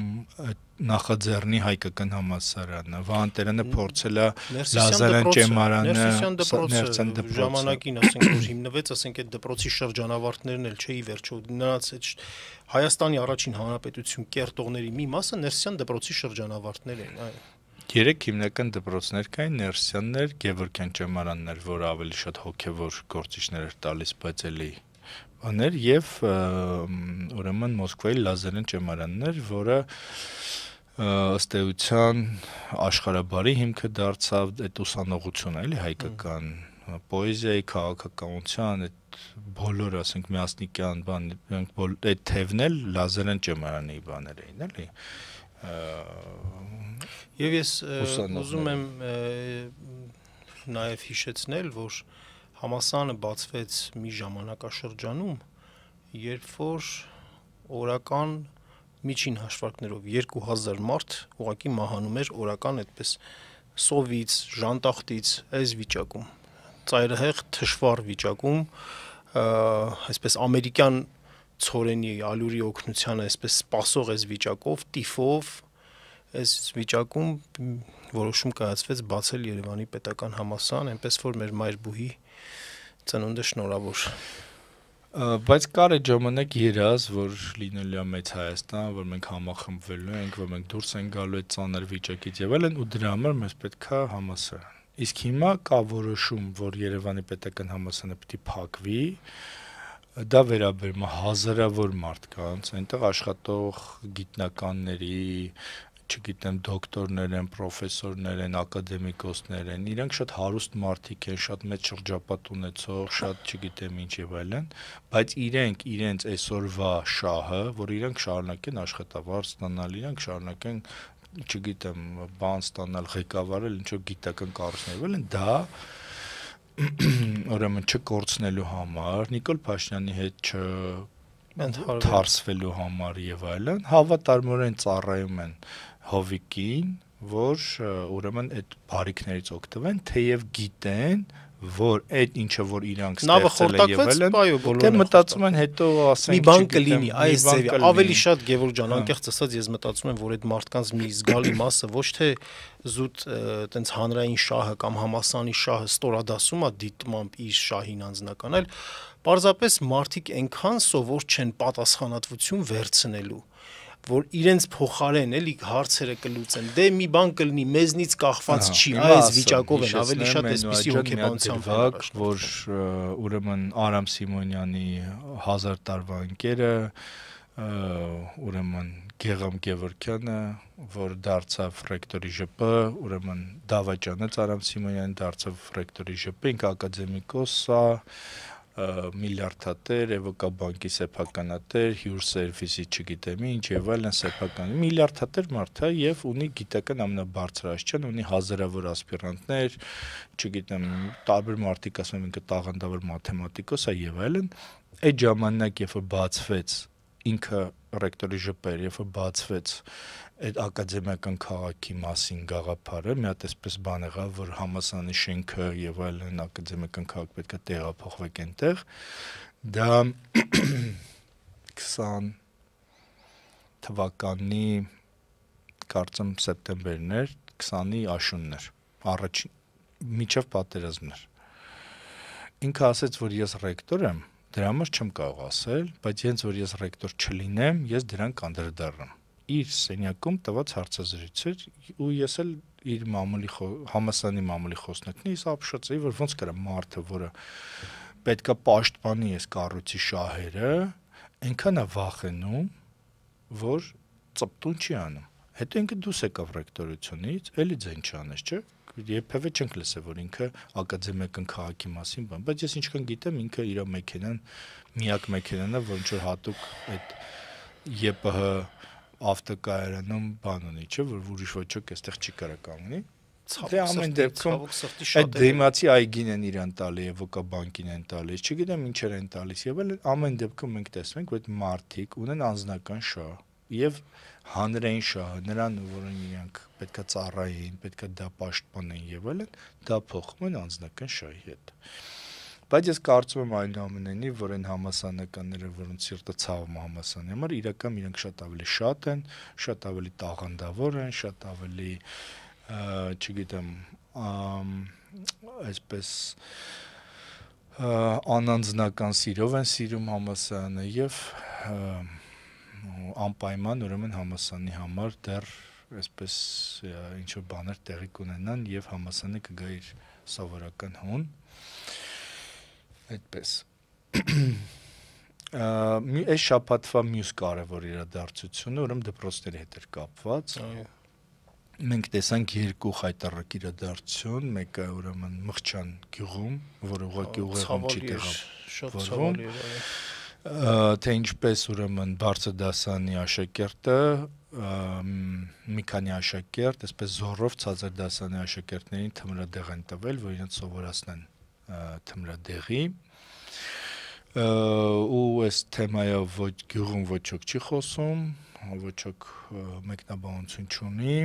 նախաձեռնի հայկական համալսարանը, Վահան փորձել է Լազարյան ճեմարանը, Ներսիսյան դպրոցը ժամանակին ասենք որ հիմնվեց, ասենք այդ դպրոցի շրջանավարտներն էլ չէի վերջո նրանց այդ Հայաստանի առաջին հանրապետություն կերտողների մի մասը Ներսիսյան դպրոցի շրջանավարտներ են, այո։ 3 հիմնական դպրոցներ կային, Ներսյաններ, Գևորգյան ճեմարաններ, որը ավելի շատ հոգևոր գործիչներ էր տալիս, բայց էլի բաներ եւ ուրեմն Մոսկվայի Լազարյան ճեմարաններ, որը ըստ էության աշխարհաբարի հիմքը դարձավ այդ ուսանողությունը, էլի հայկական պոեզիայի, քաղաքականության, այդ բոլոր, ասենք, Միասնիկյան բան, այդ թևն էլ Լազարյան ճեմարանի բաներ էին, էլի։ Եվ ես ուզում եմ նաև հիշեցնել, որ համալսարանը բացվեց մի ժամանակաշրջանում, երբ որ օրական միջին հաշվարկներով 2000 մարդ ուղղակի մահանում էր օրական այդպես սովից, ժանտախտից, այս վիճակում, ծայրահեղ թշվառ վիճակում, այսպես ամերիկյան ցորենի ալյուրի օգնությանը այսպես սպասող այս վիճակով, տիֆով, այս վիճակում որոշում կայացվեց բացել Երևանի պետական համալսարան, այնպես որ մեր մայրբուհի ծնունդը շնորհավոր։ Բայց կար այդ ժամանակ երազ, որ լինելու է մեծ Հայաստան, որ մենք համախմբվելու ենք, որ մենք դուրս ենք գալու այդ ծանր վիճակից եւ այլն, ու դրա համար մեզ պետք է համալսարան։ Իսկ հիմա կա որոշում, որ Երևանի պետական համալսարանը պետք է փակվի, դա վերաբերում է հազարավոր մարդկանց, այնտեղ աշխատող գիտնականների, չգիտեմ, դոկտորներ են, պրոֆեսորներ են, ակադեմիկոսներ են, իրանք շատ հարուստ մարդիկ են, շատ մեծ շրջապատ ունեցող, շատ չգիտեմ ինչ եւ այլն, բայց իրենք իրենց այսօրվա շահը, որ իրանք շարունակեն աշխատավարձ ստանալ, իրանք շարունակեն, չգիտեմ, բան ստանալ, ղեկավարել, ինչ որ գիտական կառույցներ եւ այլն, դա ուրեմն չկորցնելու համար, Նիկոլ Փաշինյանի հետ չթարսվելու համար եւ այլն, հավատարմորեն ծառայում են Հովիկին, որ ուրեմն այդ բարիկներից օգտվեն, թեև գիտեն, որ այդ ինչը որ իրանք ստեղծել են եւ այլն, դե մտածում են հետո ասենք մի բան կլինի, այս ձևի, ավելի շատ Գևորգ ջան, անկեղծ ասած ես մտածում եմ, որ այդ մարդկանց մի զգալի մասը ոչ թե զուտ այտենց հանրային շահը կամ համասանի շահը ստորադասում է դիտմամբ իր շահին անձնական, այլ պարզապես մարդիկ այնքան սովոր չեն պատասխանատվություն վերցնելու, որ իրենց փոխարեն էլի հարցերը կլուծեն, դե մի բան կլինի, մեզնից կախված չի, այս վիճակով են ավելի շատ այսպիսի հոգեբանությամբ որ ուրեմն Արամ Սիմոնյանի 1000 տարվա ընկերը, ուրեմն Գեգամ Գևորգյանը, որ դարձավ ռեկտորի ԺՊ, ուրեմն դավաճանեց Արամ Սիմոնյանին, դարձավ ռեկտորի ԺՊ, ինքը ակադեմիկոս է, միլիարդատեր, էվոկաբանկի սեփականատեր, հյուր սերվիսի չգիտեմ ինչ եւ այլն սեփական միլիարդատեր մարդ է եւ ունի գիտական ամենաբարձր աստիճան, ունի հազարավոր ասպիրանտներ, չգիտեմ, տարբեր մարդիկ ասում են ինքը տաղանդավոր մաթեմատիկոս է եւ այլն, այդ ժամանակ երբ որ բացվեց ինքը ռեկտորի ժպեր, երբ որ բացվեց այդ ակադեմիական քաղաքի մասին գաղափարը, մի հատ էսպես բան եղավ, որ համալսարանի շենքը եւ այլն ակադեմիական քաղաք պետք է տեղափոխվեք այնտեղ, դա 20 թվականի կարծեմ սեպտեմբերն էր, 20-ի աշունն էր, առաջին միջև պատերազմն էր։ Ինքը ասեց, որ ես ռեկտոր եմ, դրա համար չեմ կարող ասել, բայց հենց որ ես ռեկտոր չլինեմ, ես դրան կանդրադառնամ։ Իր սենյակում տված հարցազրույց էր ու ես էլ իր համալսարանի մամուլի խոսնակն էի, ապշոցեի, որ ոնց կարա մարդը, որը պետքա պաշտպանի այս կառույցի շահերը, այնքան է վախենում, որ ծպտուն չի անում։ Հետո ինքը դուրս եկավ ռեկտորությունից, էլի ձեն չանես, չէ՞։ Երբևէ չենք լսել, որ ինքը ակադեմիական քաղաքի մասին բան, բայց ես ինչքան գիտեմ, ինքը իր մեքենան, միակ մեքենան է, որ ինչ որ հատուկ այդ ԵՊՀ ավտոկայարանում բան ունի, չէ՞, որ ուրիշ ոչոք այստեղ չի կարա կանգնի։ Թե ամեն դեպքում այդ դիմացի այգին են իրան տալի, էվոկաբանկին են տալիս, չգիտեմ ինչեր են տալիս եւ այլն, ամեն դեպքում մենք տեսնում ենք, որ այդ մարդիկ ունեն անձնական շահ եւ հանրային շահը, նրան, որին իրանք պետքա ծառայեին, պետքա դա պաշտպանեին եւ այլն, դա փոխում են անձնական շահի հետ։ Բայց ես կարծում եմ այնուամենայնիվ, որ այն համասանականները, որոնց սիրտը ցավում է համասանի համար, իրական իրանք շատ ավելի շատ են, շատ ավելի տաղանդավոր են, շատ ավելի, չգիտեմ, այսպես անանձնական սիրով են սիրում համասարանը եւ անպայման ուրեմն համասանի համար դեռ այսպես ինչ որ բաներ տեղի կունենան եւ համասանը կգա իր սովորական հուն այդպես այս շաբաթվա մյուս կարևոր իրադարձությունը ուրեմն դպրոցների հետ էր կապված մենք տեսանք երկու խայտառակ իրադարձություն մեկը ուրեմն Մղճան գյուղում որը ուղղակի ուղեղում չի տեղավորվում թե ինչպես ուրեմն բարձր դասարանի աշակերտը մի քանի աշակերտ այսպես զորով ցածր դասարանի աշակերտներին թմրադեղ են տվել, որ իրենց սովորացնեն թմրադեղի ու այս թեմայով ոչ գյուղում ոչոք չի խոսում, ոչոք մեկնաբանություն չունի,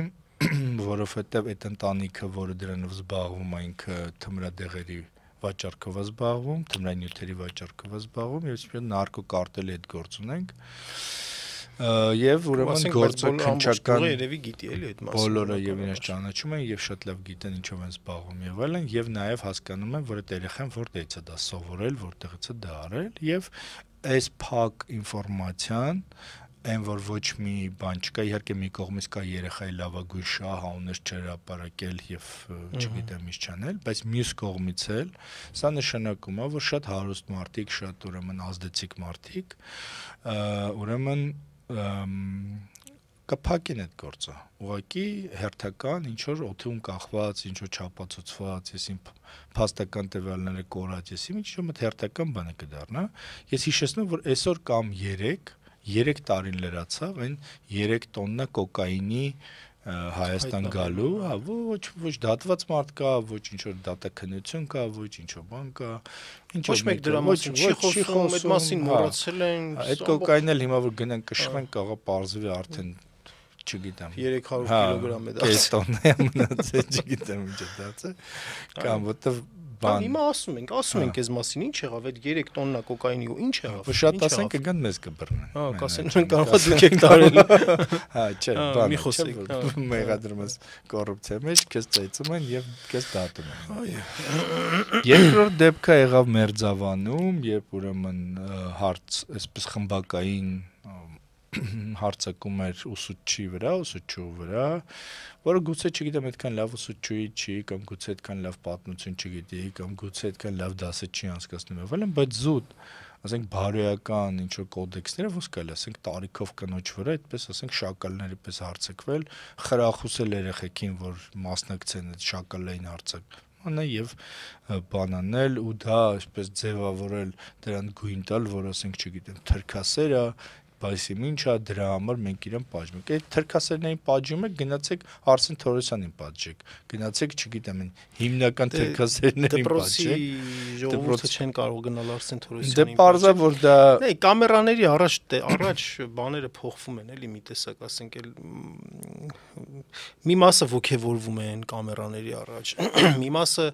որովհետև այդ ընտանիքը, որը դրանով զբաղվում է, ինքը թմրադեղերի վաճառքով է զբաղվում, թմրային նյութերի վաճառքով է զբաղվում, եւ այսպես նարկոկարտելի հետ գործ ունենք։ Եվ ուրեմն գործը քննչական երևի գիտի էլի այդ մասը։ Բոլորը եւ իրենց ճանաչում են եւ շատ լավ գիտեն ինչով են զբաղվում եւ այլն, եւ նաեւ հասկանում են, որ այդ երեխան որտեղից է դա սովորել, որտեղից է դա արել եւ այս փակ ինֆորմացիան այն որ ոչ մի բան չկա, իհարկե մի կողմից կա երեխայի լավագույն շահ, անուններ չհրապարակել եւ չգիտեմ ինչ չանել, բայց մյուս կողմից էլ սա նշանակում է, որ շատ հարուստ մարդիկ, շատ ուրեմն ազդեցիկ մարդիկ, ուրեմն կփակեն այդ գործը։ Ուղղակի հերթական ինչ որ օթում կախված, ինչ որ չափածուցված, ես իմ փաստական տվյալները կորած, ես ինչ որ հերթական բան է կդառնա։ Ես հիշեցնում որ այսօր կամ 3 տարին լրացավ այն 3 տոննա կոկաինի Հայաստան գալու, ոչ դատված մարդ կա, ոչ ինչ որ դատաքննություն կա, ոչ ինչ որ բան կա, ոչ մեկ դրա մասին չի խոսում, այդ մասին մոռացել են։ Այդ կոկաինն էլ հիմա որ գնան կշռեն, կարող պարզվի արդեն չգիտեմ 300 կիլոգրամ է դա։ Կես տոննա է մնացել, չգիտեմ ինչ է դարձել։ Կամ որտեվ բան։ Հիմա ասում ենք այս մասին ինչ եղավ, այդ 3 տոննա կոկաինի ու ինչ եղավ։ Շատ ասեն կգան մեզ կբռնեն։ Կասեն կարող է դուք եք տարել։ Չէ, բան մի խոսեք։ Մեղադրում ես կոռուպցիա մեջ, քեզ ծեծում են եւ քեզ դատում են։ Երկրորդ դեպքը եղավ Մերձավանում, երբ ուրեմն հարց, այսպես խմբակային հարցակում էր ուսուցչի վրա, որը գուցե չգիտեմ այդքան լավ ուսուցչուի չի, կամ գուցե այդքան լավ պատմություն չգիտի, կամ գուցե այդքան լավ դասը չի անցկացնում եւ այլն, բայց զուտ, ասենք բարոյական ինչ որ կոդեքսները ոնց կարելի ասենք տարիքով կնոջ վրա, այդպես ասենք շակալների պես հարցակվել, խրախուսել երեխեքին, որ մասնակցեն այդ շակալային անե եւ բանանել ու դա այսպես ձևավորել դրան գույն տալ, որ ասենք, չգիտեմ, թրքասերա Բայց ինչա դրա համար մենք իրեն պատժում ենք։ Այդ թրքասերներին պատժում եք, գնացեք Արսեն Թորոսյանին պատժեք։ Գնացեք, չգիտեմ, հիմնական թրքասերներին պատժեք։ Ժողովուրդը չեն կարող գնալ Արսեն Թորոսյանին։ Դե պարզա որ դա կամերաների առաջ բաները փոխվում են, էլի մի տեսակ, ասենք էլ մի մասը ոգևորվում են կամերաների առաջ, մի մասը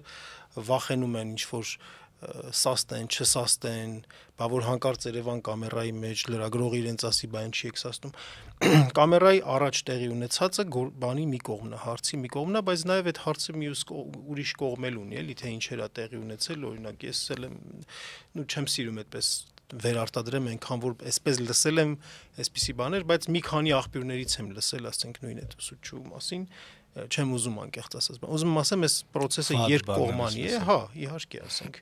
վախենում են ինչ որ սաստեն, չսաստեն, բա որ հանկարծ Երևան կամերայի մեջ լրագրողը իրենց ասի, բա ինչի եք սաստում։ Կամերայի առաջ տեղի ունեցածը բանի մի կողմն է, հարցի մի կողմն է, բայց նաև այդ հարցը մյուս ուրիշ կողմ էլ ունի, էլի թե ինչեր է տեղի ունեցել, օրինակ ես էլ եմ, չեմ սիրում այդպես վերարտադրեմ այնքան որ այսպես լսել եմ այսպիսի բաներ, բայց մի քանի աղբյուրներից եմ լսել, ասենք նույն այդ ուսուցչու մասին, չեմ ուզում անկեղծ ասած, ուզում եմ ասեմ, այս process-ը երկկողմանի է, հա, իհարկե, ասենք,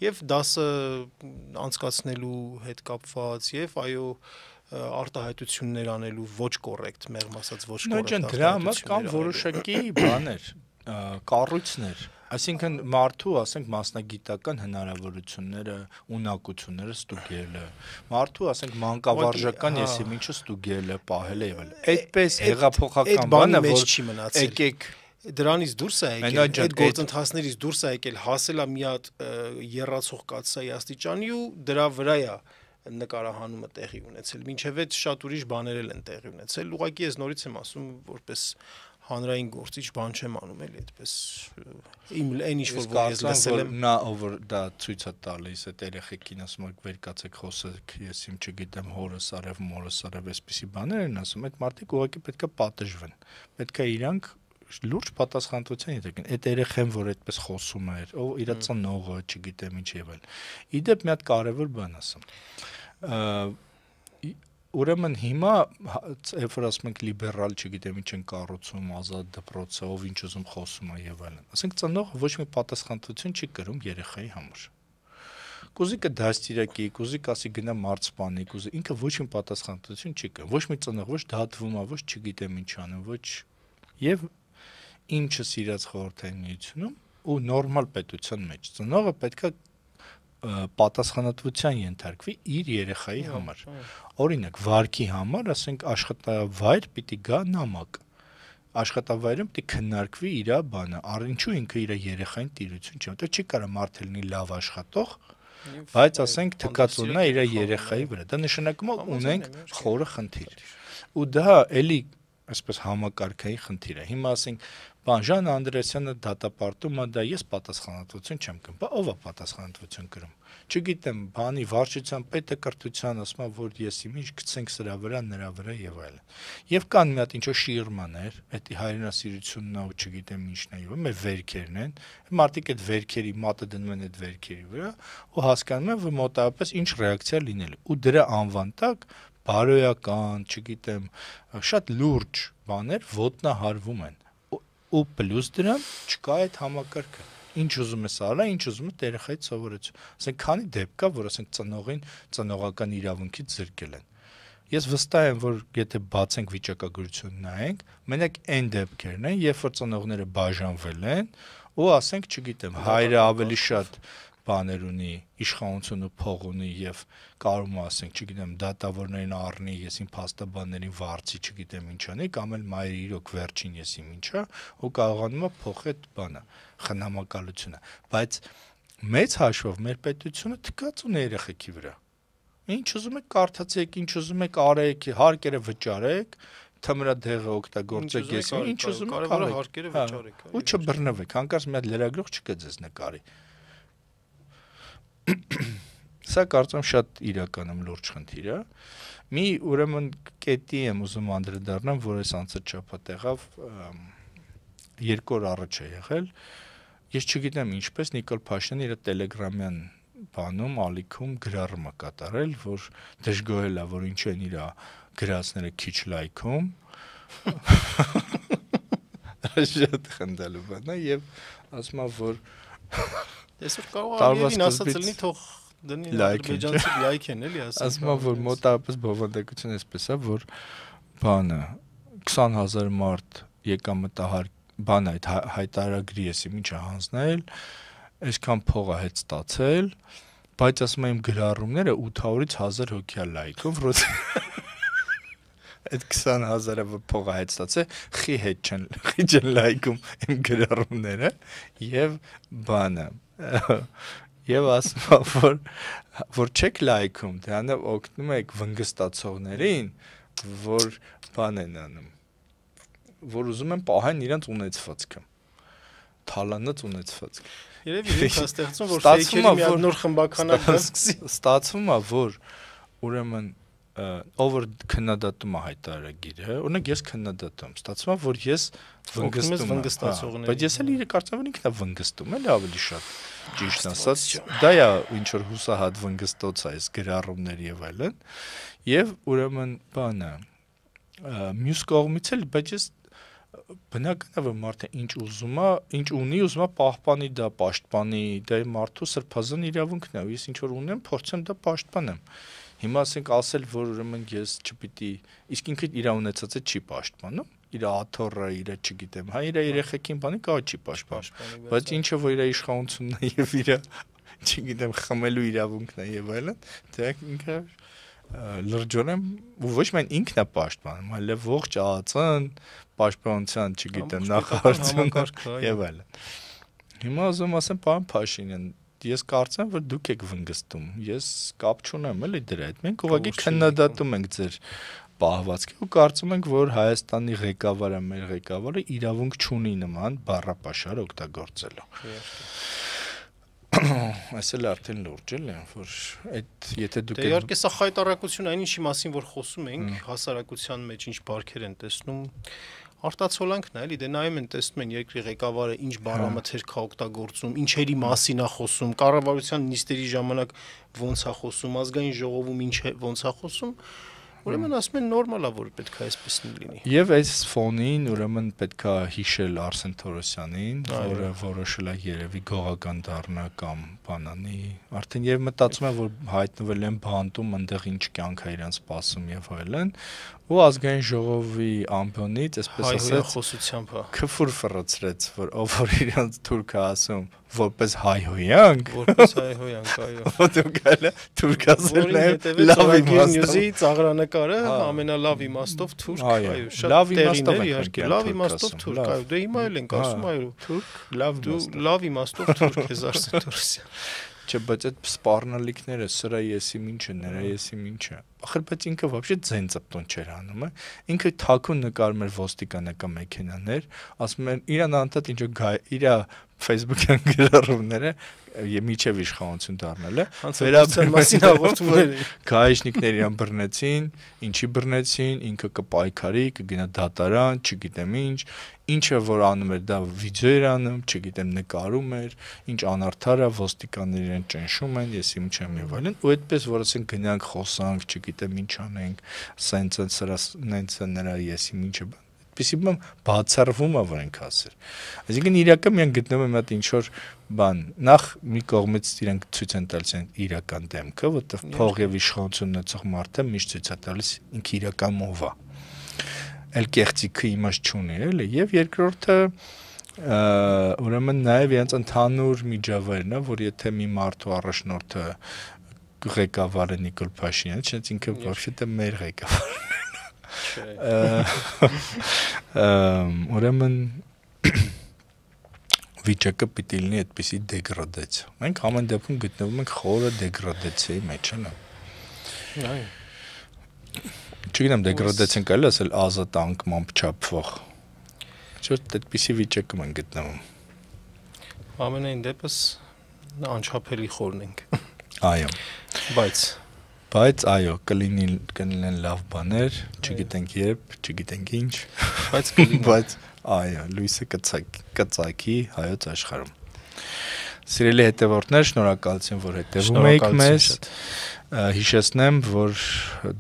եւ դասը անցկացնելու հետ կապված եւ այո արտահայտություններ անելու ոչ կոռեկտ, մեղմ ասած ոչ կոռեկտ դրա համար կան որոշակի բաներ, կառույցներ, այսինքն մարդու, ասենք, մասնագիտական հնարավորությունները, ունակությունները ստուգելը, մարդու, ասենք, մանկավարժական եսիմինչը ստուգելը, պահելը եւ այլն։ Այդպես հեղափոխական բանը, որ եկեք դրանից դուրս է եկել, այդ գործընթացներից դուրս է եկել, հասել է մի հատ երրացող կաթսայի աստիճանի ու դրա վրա է նկարահանումը տեղի ունեցել։ Մինչև այդ շատ ուրիշ բաներ են տեղի ունեցել։ Ուղղակի ես նորից եմ ասում, որպես հանրային գործիչ բան չեմ անում էլի այդպես իմ այն ինչ որ ես լսել եմ նա over դա ցույց է տալիս այդ երեխեքին ասում եք վեր կացեք խոսեք ես իմ չգիտեմ հորս արև մորս արև այսպիսի բաներ են ասում այդ մարդիկ ուղղակի պետքա պատժվեն պետքա իրանք լուրջ պատասխանատվության ենթարկեն այդ երեխեն որ այդպես խոսում էր ով իր ծնողը չգիտեմ ինչ եւ այլ իդեպ մի հատ կարևոր բան ասեմ Ուրեմն հիմա երբ որ ասում ենք լիբերալ, չգիտեմ ինչ են կառուցում, ազատ դպրոցը, ով ինչ ուզում խոսում է եւ այլն։ Ասենք ծնողը ոչ մի պատասխանատվություն չի կրում երեխայի համար։ Կուզիկը դաստիարակի, կուզիկ ասի գնա մարզպանի, կուզի ինքը ոչ մի պատասխանատվություն չի կրում։ Ոչ մի ծնող ոչ դատվում է, ոչ չգիտեմ ինչ անում, ոչ եւ ինչը սիրած խորհրդային միությունում ու նորմալ պետության մեջ ծնողը պետքա պատասխանատվության ենթարկվի իր երեխայի համար։ Օրինակ, վարքի համար, ասենք, աշխատավայր պիտի գա նամակ։ Աշխատավայրում պիտի քննարկվի իր բանը, ինչու ինքը իր երեխային տիրություն չի, որտեղ չի կարող մարդ լինի լավ աշխատող, բայց ասենք թքած ունենա իր երեխայի վրա։ Դա նշանակում է ունենք խորը խնդիր։ Ու դա էլի այսպես համակարգային խնդիր է։ Հիմա ասենք Բան Անդրեասյանը դատապարտում է դա ես պատասխանատվություն չեմ կրում, բա ով է պատասխանատվություն կրում։ Չգիտեմ, բանի վարչության պետը կրթության ասում է, որ ես ինչ գցենք սրա վրա, նրա վրա եւ այլն։ Եվ կան մի հատ ինչ-որ շիրմաներ, այդ հայրենասիրությունն ու չգիտեմ ինչն է, եւ մեր վերքերն են։ Մարդիկ այդ վերքերի մատը դնում են այդ վերքերի վրա ու հասկանում են, որ մոտավորապես ինչ ռեակցիա լինել։ Ու դրա անվան տակ բարոյական, չգիտեմ, շատ լուրջ բաներ ոտնահարվում են։ Ու պլյուս դրան չկա այդ համակարգը։ Ինչ ուզում ես արա, ինչ ուզում է երեխայից սովորեցու։ Ասենք քանի դեպք կա, որ ասենք ծնողին ծնողական իրավունքից զրկել են։ Ես վստահ եմ, որ եթե բացենք վիճակագրություն նայենք, մենակ այն դեպքերն են, երբ որ ծնողները բաժանվել են, ու ասենք, չգիտեմ, հայրը ավելի շատ բաներ ունի, իշխանություն ու փող ունի եւ կարում ասենք, չգիտեմ, դատավորներին առնի, ես իմ փաստաբաններին վարձի, չգիտեմ ինչ անի, կամ էլ մայրը իրոք վերջին ես իմ ինչա, ու կարողանում է փոխել այդ բանը, խնամակալությունը, բայց մեծ հաշվով մեր պետությունը թքած ունի երեխեքի վրա։ Ինչ ուզում եք կարդացեք, ինչ ուզում եք արեք, հարկերը վճարեք, թմրադեղը օգտագործեք, ես ինչ ուզում եք կարևորը հարկերը վճարեք, ու չբռնվեք, հանկարծ մի հատ լրագրող չկա ձեզ նկարի։ Սա կարծում շատ իրականում լուրջ խնդիր է։ Մի ուրեմն կետի եմ ուզում անդրադառնամ, որ այս անցած շաբաթ եղավ 2 օր առաջ է եղել։ Ես չգիտեմ ինչպես Նիկոլ Փաշինյանը իր տելեգրամյան բանում ալիքում գրառում է կատարել, որ դժգոհել է, որ ինչու են իր գրածները քիչ լայքում։ Շատ խնդալու բան է եւ ասում է, որ Այսօր կարող է ասած լինի թող դնի ադրբեջանցի լայք են էլի ասում որ մոտավորապես բովանդակությունը էսպես է որ բանը 20000 մարդ եկամտահար բան այդ հայտարարագրի էսի ինչա հանձնել, այսքան փող է հետ ստացել, բայց ասում եմ գրառումները 800-ից 1000 հոգի է լայքով, որ այդ 20,000-ը փողը հետ ստացել, խի չեն լայքում իմ գրառումները եւ բանը եւ ասում որ չեք լայքում, դրանով օգնում եք վնգստացողներին, որ բան են անում, որ ուզում են պահեն իրենց ունեցվածքը, թալանած ունեցվածքը։ Երևի ինքը ստեղծում, որ ֆեյքերի մի հատ նոր խմբականակ սկսի։ Ստացվում է, որ ուրեմն ով որ քննադատում է հայտարարագիրը, օրինակ ես քննադատում, ստացվում է, որ ես վնգստում եմ, բայց ես էլ իրը կարծեմ, որ ինքն է վնգստում, էլի ավելի շատ, ճիշտ ասած, դա է ինչ որ հուսահատ վնգստոց է այս գրառումներ եւ այլն, եւ ուրեմն բանը մյուս կողմից էլ, բայց ես բնական է, որ մարդը ինչ ուզում է, ինչ ունի, ուզում է պահպանի դա, պաշտպանի, դա մարդու սրբազան իրավունքն է, ես ինչ որ ունեմ, փորձեմ դա պաշտպանեմ։ Հիմա ասենք ասել, որ ուրեմն ես չպիտի, իսկ ինքը իր ունեցածը չի պաշտպանում, իր աթոռը, իր չգիտեմ, հա իր երեխեքին բանի կա չի պաշտպանում, բայց ինչը որ իր իշխանությունն է եւ իր, չգիտեմ, խմելու իրավունքն է եւ այլն, դա ինքը լրջորեն ու ոչ միայն ինքն է պաշտպանում, այլև ողջ ԱԱԾ-ն, պաշտպանության, չգիտեմ, նախարարությունը եւ այլն։ Հիմա ուզում ասեմ, պարոն Փաշինյան, ես կարծեմ, որ դուք եք վնգստում, ես կապ չունեմ էլի դրա հետ, մենք ուղղակի քննադատում ենք ձեր պահվածքը ու կարծում ենք, որ Հայաստանի ղեկավարը, մեր ղեկավարը իրավունք չունի նման բառապաշար օգտագործելու։ Այսել արդեն լուրջ էլի, որ այդ եթե դուք Դե իհարկե սա խայտարակություն այն ինչի մասին որ խոսում ենք, հասարակության մեջ ինչ բարքեր են տեսնում, արտացոլանքն է, էլի, դե նայում են տեսնում են երկրի ղեկավարը ինչ բառամթերք է օգտագործում, ինչերի մասին է խոսում, կառավարության նիստերի ժամանակ ոնց է խոսում, ազգային ժողովում ինչ է ոնց է խոսում, ուրեմն ասում են նորմալ է, որ պետք է այսպես լինի։ Եվ այս ֆոնին ուրեմն պետք է հիշել Արսեն Թորոսյանին, որը որոշել է երևի գողական դառնա կամ բանանի, արդեն եւ մտածում եմ, որ հայտնվել են բանտում, այնտեղ ինչ կյանք է իրենց սպասում եւ այլն, ու ազգային ժողովի ամբոնից, այսպես ասած, խոսությամբ է քֆուր ֆռացրեց, որ ով որ իրենց թուրքը ասում, որպես հայհոյանք, այո։ Դուք գալը թուրքացել են լավ իմաստով ծաղրանկարը ամենալավ իմաստով թուրք, այո, շատ լավ իմաստով իհարկե, լավ իմաստով թուրք, այո, դե հիմա էլ ենք ասում, այո, թուրք, լավ իմաստով թուրք ես Արսեն Թորոսյան։ Չէ, բայց այդ սպառնալիքները, սրա եսի ինչը, նրա եսի ինչը։ Ախր բայց ինքը вообще ձեն ծպտուն չէր անում, է։ Ինքը թաքուն նկարում էր ոստիկանական մեքենաներ, ասում են իրան անդադ ինչ իր Facebook-յան գրառումները միջև իշխանություն դառնել է, վերաբերության մասին հաղորդումներ գայիշնիկները իրան բռնեցին, ինչի բռնեցին, ինքը կպայքարի, կգնա դատարան, չգիտեմ ինչը որ անում էր, դա վիդեո էր անում, չգիտեմ նկարում էր, ինչ անարդար է, ոստիկանները իրեն ճնշում են, ես իմ չեմ եւ այլն, ու այդպես որ ասենք գնանք խոսանք, չգիտեմ ինչ անենք, սենց սրա նենց նրա ես իմ ինչը Պիսի բան բացառվում է, որ ենք ասել։ Այսինքն իրական միան գտնվում է մատ ինչ որ բան, նախ մի կողմից իրենք ցույց են տալիս իրական դեմքը, որտեղ փող եւ իշխանություն ունեցող մարդը միշտ ցույց է տալիս ինքը իրական ով է։ Էլ կեղծիքը իմաստ չունի, էլի, եւ երկրորդը ուրեմն նաեւ իրենց ընդհանուր միջավայրն է, որ եթե մի մարդու առաջնորդը ղեկավարը Նիկոլ Փաշինյանը, չնայած ինքը вообще-то մեր ղեկավարն ուրեմն վիճակը պիտի լինի այդպիսի դեգրադացիա։ Մենք ամեն դեպքում գտնվում ենք խորը դեգրադացիայի մեջ, հա։ Չգիտեմ դեգրադացիան կարելի ասել ազատ անկմամբ չափվող։ Չէ՞ այդպիսի վիճակում են գտնվում։ Ամենայն դեպս անչափելի խորն ենք։ Այո։ Բայց այո, կլինեն լավ բաներ, չգիտենք երբ, չգիտենք ինչ, բայց այո, լույսը կծակի հայոց աշխարհում։ Սիրելի հետևորդներ, շնորհակալություն, որ հետևում եք մեզ։ Հիշեցնեմ, որ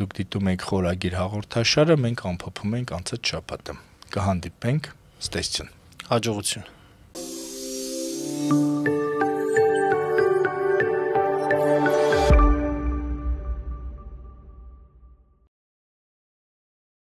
դուք դիտում եք Խորագիր հաղորդաշարը, մենք ամփոփում ենք անցած շաբաթը։ Կհանդիպենք, ստեսություն։ Հաջողություն։